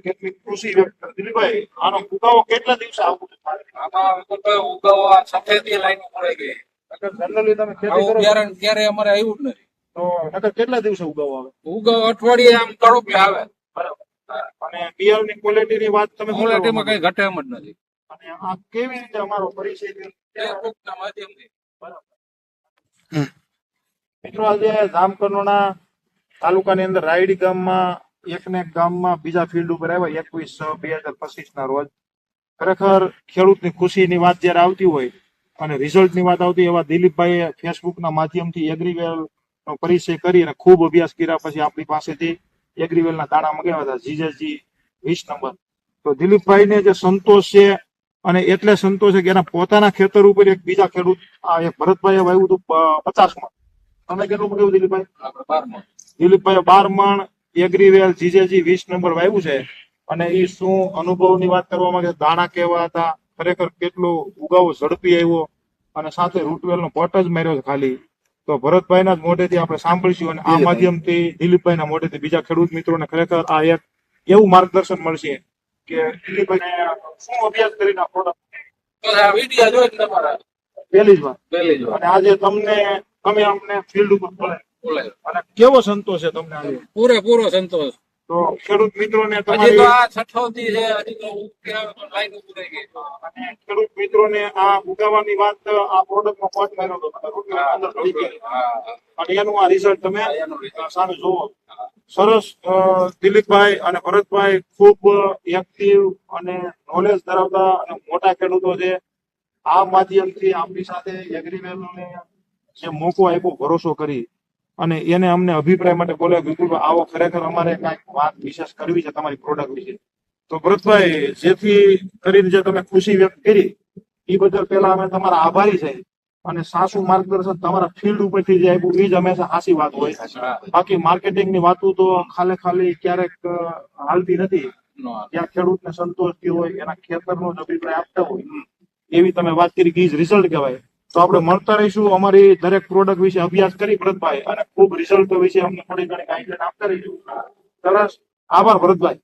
કેટલી ખુશી વ્યક્ત કરી. દિલીપભાઈ, આનો ઉગાવો કેટલા દિવસે આવવું? આમાં ઉગાવો સફેદી લાઈન પડે ગઈ. જનરલી તમે ખેતી આવું કરો બિયારણ ક્યારે અમારે આવ્યું જ નથી. તો નકર કેટલા દિવસે ઉગાવો આવે? ઉગાવો અઠવાડિયે આમ તડુક આવે. અને બિયારણની ક્વોલિટીની વાત તમે શું કરવા ક્વોલિટીમાં માંગો? કઈ ઘટે એમ જ નથી. અને આ કેવી રીતે અમારો પરિચય થયો? ફેસબુકના માધ્યમથી. મિત્રો, આજે જામકંડોરણા તાલુકાની અંદર રાયડી ગામમાં એકને એક ગામમાં બીજા ફિલ્ડ ઉપર આવ્યા 21/6/2025 ના રોજ. ખરેખર ખેડૂતની ખુશીની વાત જયારે આવતી હોય અને રિઝલ્ટની વાત આવતી, એવા દિલીપભાઈએ ફેસબુકના માધ્યમથી એગ્રીવેલ નો પરિચય કરી અને ખૂબ અભ્યાસ કર્યા પછી આપણી પાસેથી એગ્રીવેલના દાણા મંગાવ્યા હતા જીજેજી 20 નંબર. તો દિલીપભાઈને જે સંતોષ છે, અને એટલે સંતોષ છે કે એના પોતાના ખેતર ઉપર એક બીજા ખેડૂત આ એક ભરતભાઈએ વાવ્યું હતું 50 મણ. તમે કેટલું મંગાવ્યું દિલીપભાઈ? આપણે 12 મણ. દિલીપભાઈ 12 મણ એગ્રીવેલ જીજેજી 20 નંબર વાવ્યું છે. અને એ શું અનુભવની વાત કરવા માંગે, દાણા કેવા હતા, ખરેખર કેટલો ઉગાવો ઝડપી આવ્યો, અને સાથે રૂટવેલ નો પટ જ માર્યો છે ખાલી. તો ભરતભાઈના જ મોઢેથી આપણે સાંભળીશું, અને આ માધ્યમથી દિલીપભાઈના મોઢેથી બીજા ખેડૂત મિત્રોને ખરેખર આ એક એવું માર્ગદર્શન મળશે કે દિલીપભાઈ શું અભ્યાસ કરીને આ પ્રોડક્ટ તો આ વિડીયો જોઈ તમારા પહેલી જ વાર, પહેલી અને આજે તમે અમને ફિલ્ડ ઉપર બોલાય, અને કેવો સંતોષ છે તમને આજે? પૂરેપૂરો સંતોષ. તો ખેડૂત મિત્રોને હજી તો તમારી આ છઠ્ઠોથી છે, હજી તો લાઈન ઉભી થઈ ગઈ. અને ખેડૂત મિત્રોને આ ઉગાવાની વાત આ પ્રોડક્ટમાં પહોંચ કર્યો હતો, તમે રૂટની અંદર પડી ગયા. અને એનું આ રિઝલ્ટ તમે સામે જોવો. સરસ. દિલીપભાઈ અને ભરતભાઈ ખૂબ એક્ટિવ અને નોલેજ ધરાવતા અને મોટા ખેડૂતો છે. આ માધ્યમથી આપણી સાથે એગ્રીવેલને જે મોકો આપ્યો ભરોસો કરી, અને એને અમને અભિપ્રાય માટે બોલ્યા બિલકુલ આવો, ખરેખર અમારે કઈક વાત વિશેષ કરવી છે તમારી પ્રોડક્ટ વિશે. તો ભરતભાઈ, જેથી કરીને જે તમે ખુશી વ્યક્ત કરી એ બદલ પેલા અમે તમારા આભારી છે. અને સાચું માર્ગદર્શન તમારા ફિલ્ડ ઉપરથી જે આપ્યું એ જ હંમેશા સાચી વાત હોય. બાકી માર્કેટિંગની વાતો તો ખાલી ક્યારેક હાલતી નથી. જ્યાં ખેડૂતને સંતોષ થયો હોય, એના ખેતરનો જ અભિપ્રાય આપતા હોય, એવી તમે વાત કરી કે રિઝલ્ટ કહેવાય. તો આપણે મળતા રહીશું, અમારી દરેક પ્રોડક્ટ વિશે અભ્યાસ કરી ભરતભાઈ, અને ખૂબ રિઝલ્ટ વિશે અમને થોડી ઘણી ગાઈડલાઈન આપતા રહીશું. સરસ. આભાર ભરતભાઈ.